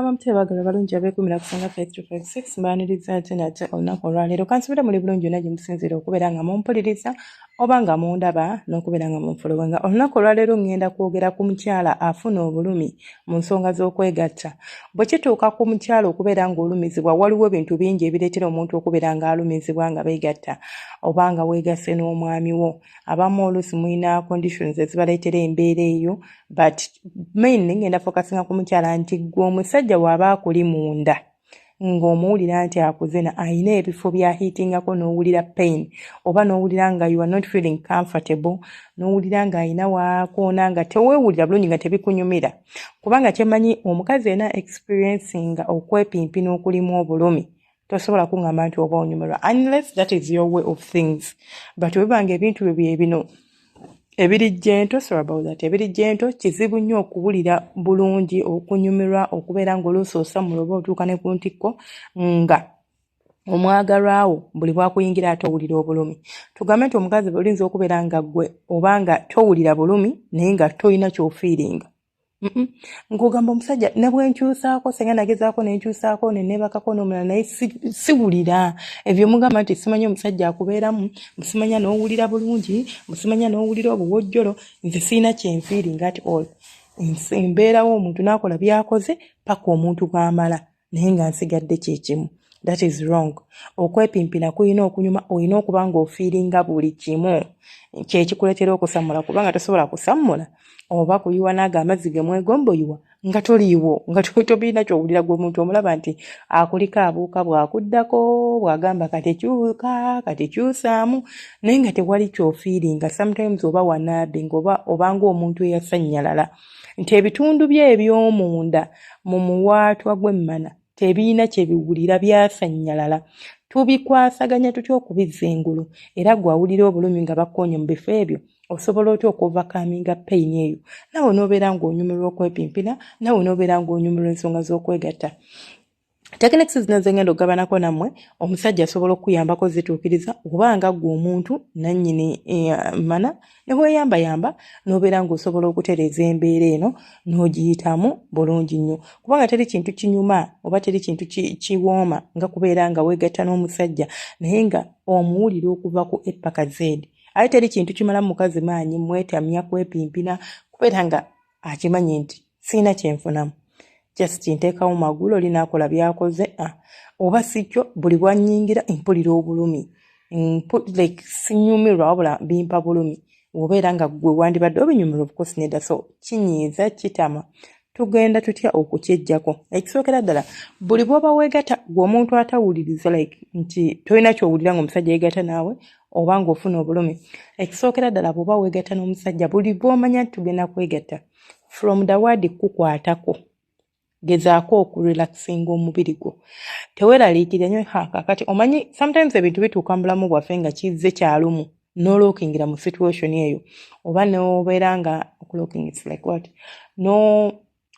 abamutera bagala balungi abeekumira kusanga 5256 mbaaniriza ate nate olunaku olwaleero kansubira muli bulungi yonna gye musinziira okubeera nga mumpuliriza oba nga mundaba n'okubeera nga munfolowenga. Olunaku olwaleero ngenda kwogera ku mukyala afuna obulumi mu nsonga z'okwegatta. Bwe kituuka ku mukyala okubeera ng'olumizibwa waliwo ebintu bingi ebireetera omuntu okubeera ng'alumizibwa nga beegatta oba nga weegasse n'omwami wo. Abamu oluusi mulina conditions ezibaleetera embeera eyo but mainly ngenda focusinga ku mukyala nti gwe omusajja bw'aba akuli munda ng'omuwulira nti akuze na ayina ebifo byahiitingako n'owulira pain oba n'owulira nga you are not feeling comfortable n'owulira nga ayina waakoona nga teweewulira bulungi nga tebikunyumira. Kubanga kyemanyi omukazi ena experiencinga okwepimpina okulimu obulumi tosobola kuŋŋamba nti oba onyumirwa unless that is your way of things. But webanga ebintu bye bino ebiri gento, sorry about that, ebiri gento kizibu nnyo okuwulira bulungi okunyumirwa okubeera ng'oluusi osamula oba otuuka ne ku ntikko nga omwagalwawo buli bwakuyingira ate owulira obulumi. Tugambe nti omukazi olinza okubeera nga ggwe oba nga towulira bulumi naye nga tolina ky'ofiiringa. Nkugamba omusajja ne bwe nkyusaako senga nagezaako ne nkyusaako ne neebakako n'omulala naye siwulira. Ebyo mugamba nti simanyi omusajja akubeeramu, musimanya n'owulira bulungi, musimanya n'owulira obuwojjolo, nze siina kyenfiiringa at all. Embeerawo omuntu n'akola by'akoze paka omuntu gw'amala naye nga nsigadde kyekimu. That is wrong. Okwepimpina kuyina okunyuma, olina okuba ng'ofiiringa buli kimu kyekikuleetera okusamula kubanga tosobola kusamula oba kuyiwa naaga amazzi ge mwegomboyiwa nga toliiwo nga tobirina ky'owulira gw'omuntu omulaba nti akuliko abuuka bw'akuddako bw'agamba katekyuka katekyusaamu naye nga tewali ky'ofiiringa. Sometimes oba wanaabinga oba ng'omuntu eyasannyalala nti ebitundu bye eby'omunda mu muwaatwa gw'emmana tebirina kye biwulira byasannyalala. Tubikwasaganya tutya okubizza engulu era gwawulira obulumi nga bakkoonye mu bifo ebyo osobola otya okuovakaminga pain eyo. Nawe n'obeera ng'onyumirwa okwepimpina, nawe n'obeera ng'onyumirwa ensonga z'okwegatta. Techniques zino ze ngenda okugabanako nammwe omusajja asobola okuyambako zituukiriza oba nga ggwe omuntu nannyini mana ne bweyambayamba n'obeera ng'osobola okutereeza embeera eno n'ogiyitamu bulungi nnyo. Kubanga teri kintu kinyuma oba teri kintu kiwooma nga kubeera nga weegatta n'omusajja naye nga omuwulira okuva ku A paka Z. Ate teri kintu kimala mukazi maanyi mwetamya kwepimpina kubeera nga akimanyi nti siina kyenfunamu. Just nteekawo magulu oli n'akola by'akoze oba sikyo buli bwannyingira mpulira obulumi like sinyumirwa wabula bimpa bulumi obeera nga ggwe wandibadde obinyumirwa obukosi nedda so kinyiiza kitama. Tugenda tutya okukyejjako. Ekisookera ddala buli bw'oba weegatta gwe omuntu atawuliriza like nti tolina ky'owulira ng'omusajja yeegatta naawe oba ng'ofuna obulumi. Ekisookera ddala bw'oba weegatta n'omusajja buli bw'omanya nti tugenda kwegatta from the word kukwatako gezaako okurelaxinga omubiri gwo. Teweeraliikirira nnyo kakati omanyi sometimes ebintu bituuka mu bulamu bwaffe nga kizze kyalumu n'olookingira mu situation eyo oba n'obeera nga okulooking it's like what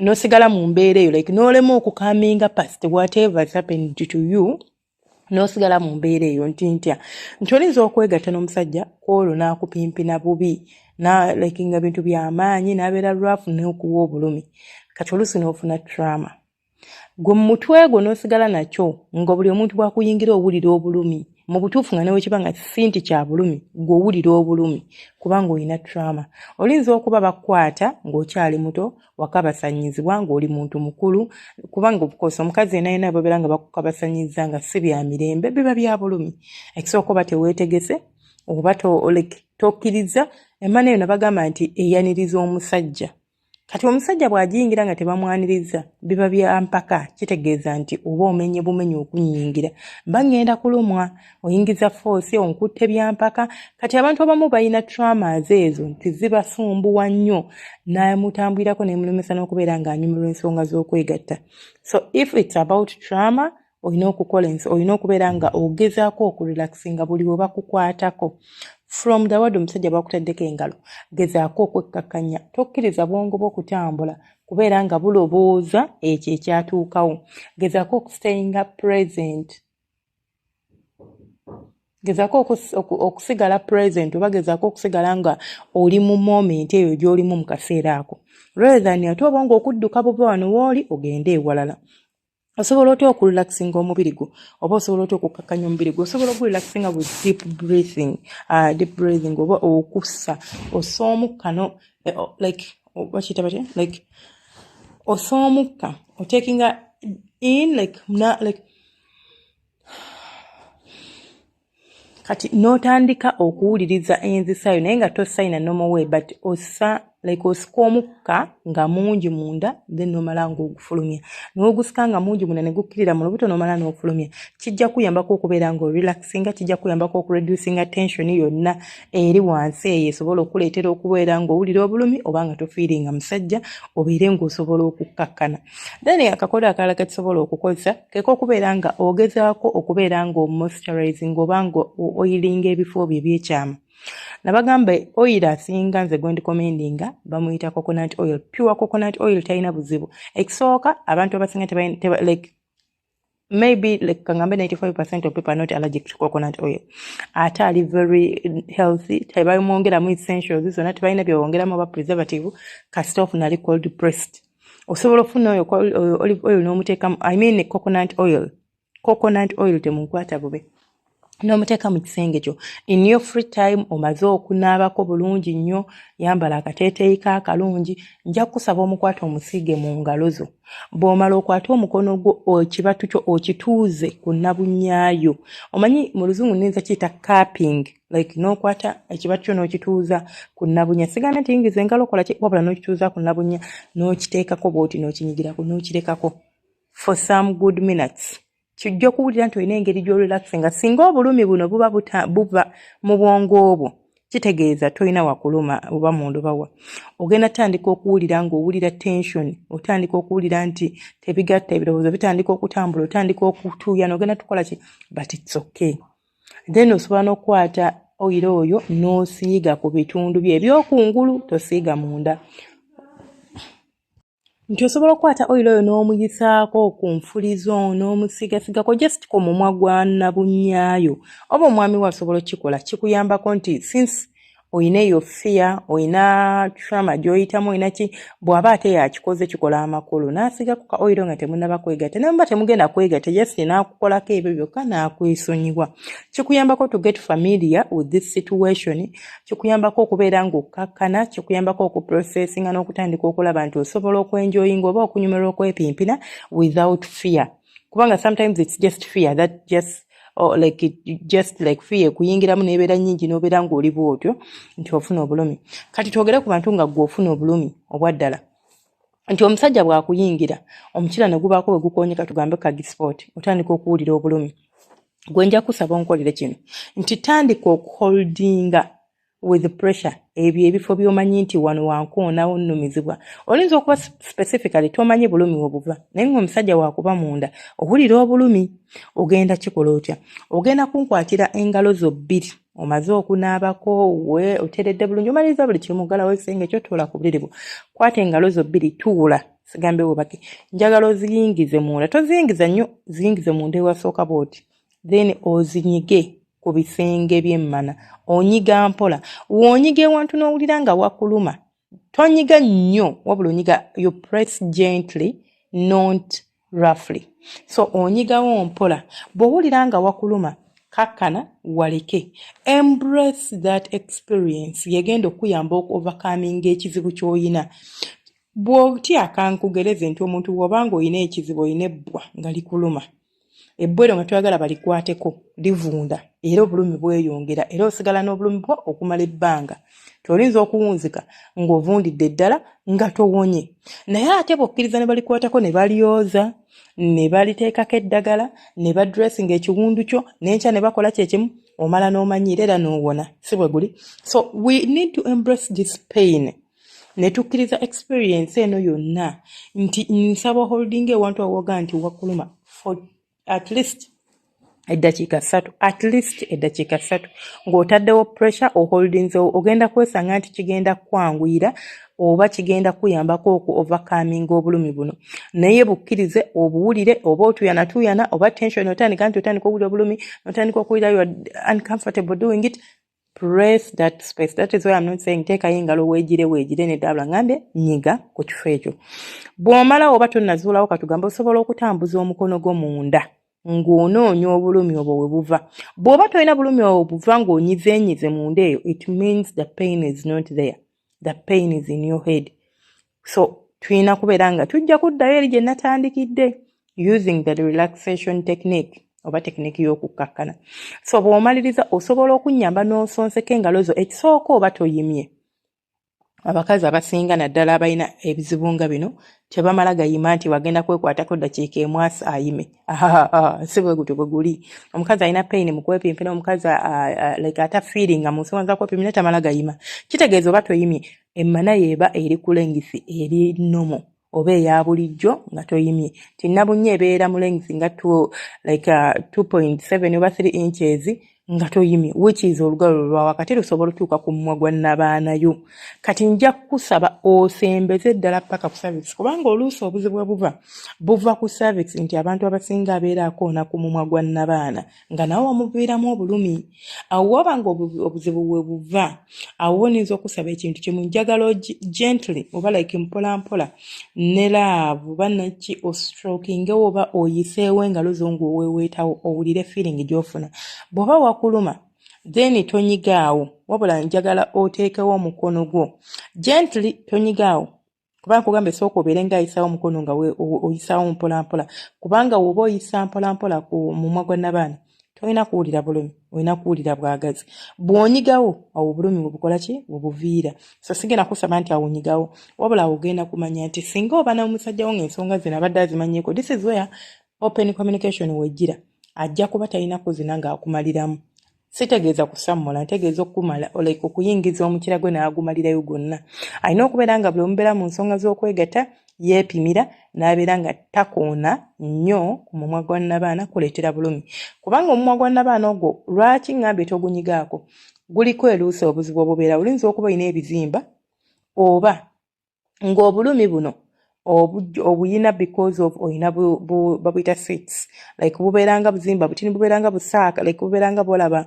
n'osigala mu mbeera eyo like n'olema okukaminga past whatever has happened to you n'osigala mu mbeera eyo ntya nti olinza okwegatta n'omusajja kwolwo n'akupimpina bubi like nga bintu by'amaanyi n'abeera lwafu n'okuwa obulumi kati oluusi n'ofuna trauma. Gwe mu mutwe gwo n'osigala nakyo nga buli omuntu bw'akuyingira owulira obulumi mu butuufu nga newe kiba nga si nti kya bulumi gwe owulira obulumi kubanga olina trauma. Olinza okuba bakwata ng'okyali muto wakabasanyizibwa ng'oli muntu mukulu kubanga obukosa omukazi yenayina babeera nga bakukabasanyiza nga si bya mirembe biba bya bulumi. Ekisooka oba teweetegese oba tokkiriza emmana eyo nabagamba nti eyaniriza omusajja. Kati omusajja bw'agiyingira nga tebamwaniriza biba bya mpaka kitegeeza nti oba omenye bumenyi okunnyingira mba ngenda kulumwa oyingiza force onkutte bya mpaka. Kati abantu abamu balina traumas ezo nti zibasumbuwa nnyo n'amutambulirako n'emulumisa n'okubeera ng'anyumirwa ensonga z'okwegatta. So if it's about trauma olina okubeera nga ogezaako okurelaxinga buli bwe bakukwatako. From the word omusajja bakutaddeko engalo gezaako okwekkakkanya tokkiriza bwongo bw'okutambula kubeera nga bulobooza ekyo ekyatuukawo. Gezaako okustayinga present gezaako okusigala present oba gezaako okusigala nga oli mu moment eyo gy'olimu mu kaseera ako rather than ate oba ng'okudduka buva wano w'oli ogende ewalala. Osobola otya okurelaxinga omubiri gwo oba osobola otya okukakkanya omubiri gwo osobola okurelaxinga with deep breathing oba okussa ossa omukka like ossa omukka otakinga in kati n'otandika okuwuliriza enzisayo naye nga tosayina normal way but ossa osika omukka nga mungi munda then n'omala ng'ogufulumya n'ogusika nga mungi munda ne gukkirira mu lubuto n'omala n'ofulumya kijja kuyambako okubeera ng'orelaxinga kijja kuyambako okureducinga tension yonna eri wansi eyo esobola okuleetera okubeera ng'owulira obulumi oba nga tofiiringa musajja obeere ng'osobola okukkakkana. Then akakodo akalala ke tusobola okukozesa keko okubeera nga ogezaako okubeera ng'omoisturizing oba ng'oilinga ebifo byo ebyekyama. Nabagambe oil asinga nze gwendi commendinga bamuyita coconut oil. Pure coconut oil talina buzibu. Ekisooka abantu abasinga maybe kangambe 95% of people are not allergic to coconut oil. Ate ali very healthy. Tebamwongeramu essentials zonna tebalina byewongeramu oba preservative kasita ofuna ali cold pressed. Osobola ofuna olive oil n'omuteekamu coconut oil. Coconut oil temunkwata bube. N'omuteeka mu kisenge kyo in your free time omaze okunaabako bulungi nnyo yambala akateeteeyi k'akalungi nja kusaba omukwata omusiige mu ngalo zo bw'omala okwata omukono gwo ekibatu kyo okituuze ku nnabunyaayo omanyi mu luzungu nninza kiyita cupping like n'okwata ekibatu kyo n'okituuza ku nnabunya sigana tiyingiza engalo kola wabula n'okituuza ku nnabunya n'okiteekako bw'oti n'okinyigirako n'okirekako for some good minutes. Kijja kuwulira nti olina engeri gy'orelaxinga singa obulumi buno buva mu bwongo obwo kitegeeza tolina wakuluma oba mundobawa ogenda tandika okuwulira ng'owulira tension otandika okuwulira nti tebigatta ebirowoozo bitandika okutambula otandika okutuuya n'ogenda tukola ki but it's okay. Then osobola n'okwata oyira oyo n'osiiga ku bitundu bye ebyokungulu tosiiga munda. Nti osobola okukwata oil oyo n'omuyisaako ku nfulizo n'omusigasigako just ku mumwa gwa nnabunyaayo oba omwami we asobola okikola kikuyambako nti since oyina eyo fear oyina trauma gy'oyitamu oyina ki bw'aba ate yakikoze kikola amakulu n'asigako ka oil nga temunnaba kwegatta naye muba temugenda kwegatta just n'akukolako ebyo byokka n'akwesonyiwa. Kikuyambako to get familiar with this situation kikuyambako okubeera ng'okkakkana kikuyambako okuprocessinga n'okutandika okulaba nti osobola okwenjoyinga oba okunyumirwa okwepimpina without fear kubanga sometimes it's just fear that just like fear kuyingiramu n'ebeera nnyingi n'obeera ng'oli bw'otyo nti ofuna obulumi. Kati twogere ku bantu nga gw'ofuna obulumi obwaddala nti omusajja bw'akuyingira omukira ne gubaako we gukonyeka tugambe kagisport otandika okuwulira obulumi gwe nja kusaba onkolere kino nti tandika okuholdinga with pressure ebyo ebifo by'omanyi nti wano wankoonawo nnumizibwa olinza okuba specifically tomanyi bulumi obuva naye ng'omusajja waakuba munda owulira obulumi ogenda kikola otya ogenda kunkwatira engalo zo bbiri omaze okunaabako we oteredde bulungi omaliriza buli kimu gala wekisenge kyo tuula ku buliri bwo kwata engalo zo bbiri tuula sigambe webake njagala oziyingize munda toziyingiza nnyo ziyingize munda ewasooka bw'oti then ozinyige ku bisenge by'emmana onyiga mpola wonyiga ewantu n'owulira nga wakuluma tonyiga nnyo wabula onyiga you press gently not roughly so onyigawo mpola bw'owulira nga wakuluma kakkana waleke embrace that experience yegenda okuyamba overcoming ekizibu ky'oyina bw'otya akankugereze nti omuntu bw'obanga oyina ekizibu oyina ebbwa nga likuluma ebbwero nga toyagala balikwateko livunda era obulumi bweyongera era osigala n'obulumi bwo okumala ebbanga tolinza okuwunzika ng'ovundidde ddala nga towonye naye ate bw'okkiriza ne balikwatako ne balyoza ne baliteekako eddagala ne badressinga ekiwundu kyo n'enkya ne bakola kyekimu omala n'omanyiira era n'owona si bwe guli. So we need to embrace this pain ne tukkiriza experience eno yonna nti nsaba holding ewantu awoga nti wakuluma for at least eddakiika 3 ng'otaddewo pressure oholdinzewo ogenda kwesanga nti kigenda kwanguyira oba kigenda kuyambako oku overcoming obulumi buno. Naye bukkirize obuwulire oba otuyana oba tension otandika okuwulira obulumi otandika okuwulira you are uncomfortable doing it. Press that space. That is why I'm not saying take ayingalo weegire nedabula ngambe nyiga ku kifo ekyo. Bw'omala oba tonnazuulawo katugamba osobola okutambuza omukono gwo munda ng'onoonya obulumi obwo we buva. Bw'oba tolina bulumi obwo buva ng'onyizeenyize munda eyo, it means the pain is not there. The pain is in your head. So tulina kubeera nga tujja kuddayo eri gye natandikidde using the relaxation technique oba tekiniki y'okukkakkana. So bw'omaliriza osobola okunnyamba n'osonseka engalo zo ekisooka oba toyimye. Abakazi abasinga naddala abalina ebizibu nga bino tebamala gayima nti wagenda kwekwatako ddakiika emwasa ayime. Si bwe gutyo bwe guli. Omukazi alina pain mu kwepimpina, omukazi like ata feeling mu nsonga za kwepimpina tamala gayima. Kitegeeza oba toyimye emmana yeeba eri ku lengisi eri nomo oba eya bulijjo nga toyimye. Tinnabunye ebeera mu lengisi nga 2.7 oba 3 inches nga toyimye, which is olugalo lwa wakati lusobola otuuka ku mumwa gwa nnabaanayo. Kati nja kusaba osembeze ddala paka ku cervix, kubanga oluusi obuzibu buva ku cervix nti abantu abasinga abeerako na ku mumwa gwa nnabaana nga nawo wamuviiramu obulumi. Awo wabanga obuzibu we buva, awo oyinza okusaba ekintu kimu, njagala gently oba like mpolampola ne laavu bannaki ostrokingewo oba oyiseewo engalo zo ng'oweeweetawo owulire feeling gy'ofuna. Bw'oba wakuluma then tonyigaawo, wabula njagala oteekewo omukono gwo gently, tonyigaawo. Kubanga kugambe sooka obeere ng'ayisaawo omukono nga oyisaawo mpolampola, kubanga woba oyisa mpolampola ku mumwa gwa nnabaana tolina kuwulira bulumi, olina kuwulira bwagazi. Bw'onyigawo awo obulumi bubukola ki? Bubuviira. So sigenda kusaba nti awo nyigawo, wabula ogenda kumanya nti singa oba n'omusajjawo ng'ensonga zino abadde azimanyiiko, this is where open communication wejjira. Ajja kuba talina kuzina ng'akumaliramu. Sitegeeza kusammula, ntegeeza okumala like okuyingiza omukira gwe n'agumalirayo gwonna. Alina okubeera nga buli omubeera mu nsonga z'okwegatta yeepimira n'abeera nga takoona nnyo ku mumwa gwa nnabaana kuleetera bulumi. Kubanga omumwa gwa nnabaana ogwo lwaki ngambye togunyigaako? Guliko eruusi obuzibu obubeera, olinza okuba olina ebizimba oba ng'obulumi buno obuyina because of oyina babuyita seats, like bubeeranga buzimba butini, bubeeranga busaaka, like bubeeranga bolaba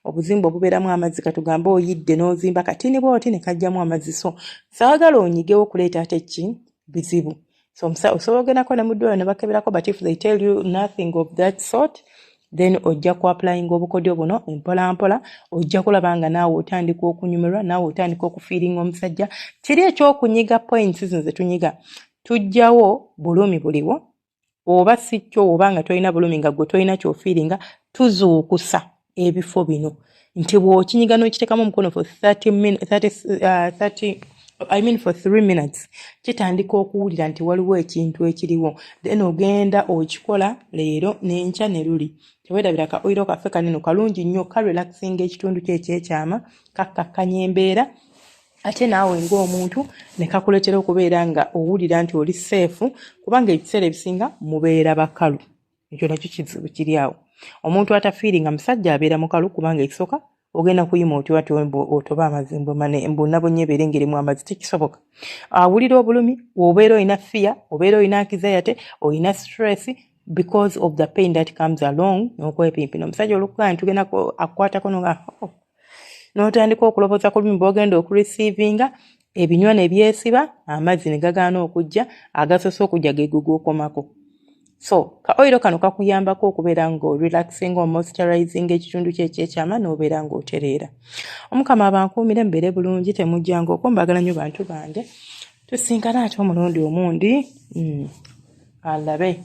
obuzimba obubeeramu amazzi, katugambe oyidde n'ozimba katini bw'oti ne kajjamu amazzi. So saagala onyigewo kuleeta ate ki bizibu. So osobola ogendako ne muddwaliro ne bakeberako, but if they tell you nothing of that sort, then ojja ku applying obukodyo buno mpolampola, ojja kulaba nga naawe otandika okunyumirwa, naawe otandika okufiiringa omusajja. Kiri ekyokunyiga points zino ze tunyiga. Tujjawo bulumi buliwo, oba si kyo oba nga tolina bulumi nga gwe tolina kyofiiringa, tuzuukusa ebifo bino. Nti bw'okinyiga n'okiteekamu omukono for 3 minutes, kitandika okuwulira nti waliwo ekintu ekiriwo. Then ogenda okikola leero n'enkya ne luli. Teweerabira ka oilo kaffe kanene kalungi nnyo, karelaxinga ekitundu kye ekyekyama, kakkakkanya embeera. Ate naawe ng'omuntu ne kakuleetera okubeera nga owulira nti oli seefu, kubanga ebiseera ebisinga mubeera bakalu. Ekyo nakyo kizibu kiri awo. Omuntu atafiiringa musajja abeera mukalu, kubanga ekisooka ogenda kuyima oti otoba amazimbo mbunabonye ebeere ngerimu amazzi, tekisoboka. Awulira obulumi, obeera olina fear, obeera olina anxiety, olina stress because of the pain that comes along n'okwepimpina. Omusajja olukugaa nti tugenda akukwatako nga n'otandika okuloboza ku lumi bw'ogenda okureceivinga, ebinywa ne byesiba, amazzi ne gagaana okujja, agasoose okujja ge gogwokomako. So ka oilo kano kakuyambako okubeera ng'orelaxing moisturizing ekitundu kye ekyekyama n'obeera ng'otereera. Omukama abankuumire mubeere bulungi, temujjanga okwo. Mbagala nnyo bantu bange, tusinkana ate omulundi omundi alabe.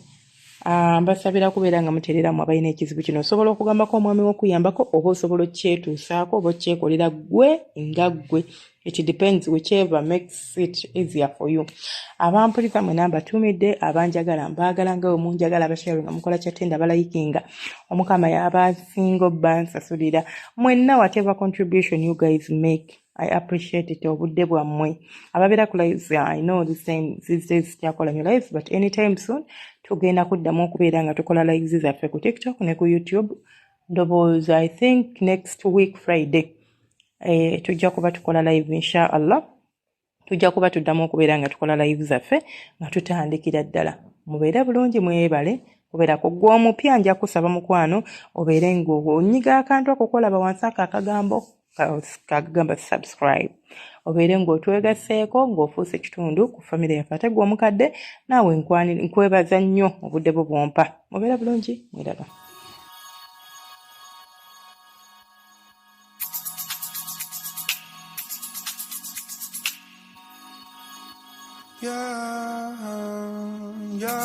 Mbasabira kubeera nga mutereeramu abalina ekizibu kino. Osobola okugambako omwami w'okuyambako, oba osobola okyetuusaako, oba okyekolera ggwe nga ggwe. It depends whichever makes it easier for you. Abampulira mwena mbatumidde, abanjagala mbaagala nga bwe munjagala, abasharing nga mukola kyatenda balayikinga. Omukama y'abasinga bansasulira. Mwenna whatever contribution you guys make, I appreciate it. Obudde bwammwe ababeera ku lives, I know these days kyakola new lives, but anytime soon tugenda kuddamu okubeera nga tukola lives zaffe ku TikTok ne ku YouTube. Ndowooza I think next week Friday tujja kuba tukola live inshallah. tujja kuba tuddamu okubeera nga tukola live zaffe nga tutandikira ddala. Mubeere bulungi, mwebale kubeera ku gwa omupya. Nja kusaba mukwano obeere ng'onyiga akantu ako kolaba wansi ako akagamba subscribe, obeere ng'otwegaseeko ng'ofuuse ekitundu ku famire yaffe. Ate gwe omukadde naawe nkwebaza nnyo obudde bwo bwompa. Mubeere bulungi, mwiraba. Yeah, yeah.